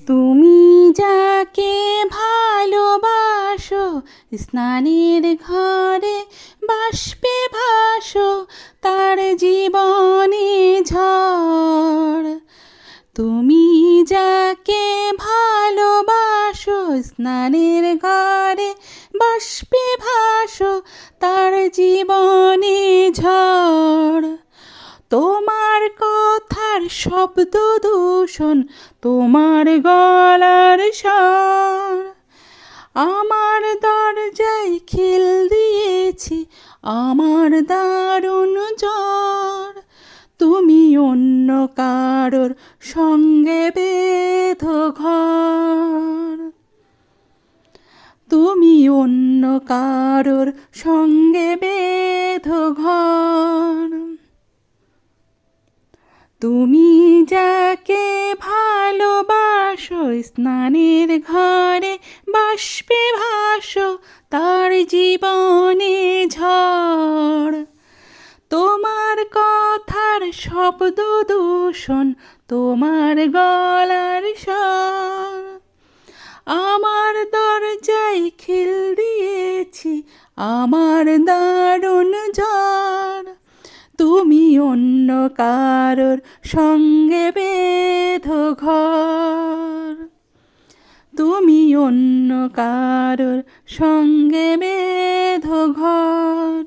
তুমি যাকে ভালোবাসো স্নানের ঘরে বাষ্পে ভাসো তার জীবনে ঝড়। তুমি যাকে ভালোবাসো স্নানের ঘরে বাষ্পে ভাসো তার জীবনে ঝড়। তোমার কথার শব্দ দূষণ, তোমার গলার স্বর আমার দরজায় খিল দিয়েছি, আমার দারুণ জ্বর। তুমি অন্য কারোর সঙ্গে বেঁধো ঘর, তুমি অন্য কারোর সঙ্গে বেঁধো ঘর। তুমি যাকে ভালোবাসো স্নানের ঘরে বাষ্পে ভাসো তার জীবনে ঝড়। তোমার কথার শব্দ দূষণ, তোমার গলার স্বর আমার দরজায় খিল দিয়েছি, আমার দারুণ জ্বর। তুমি অন্য কারোর সঙ্গে বেঁধো ঘর, তুমি অন্য কারোর সঙ্গে বেঁধো ঘর।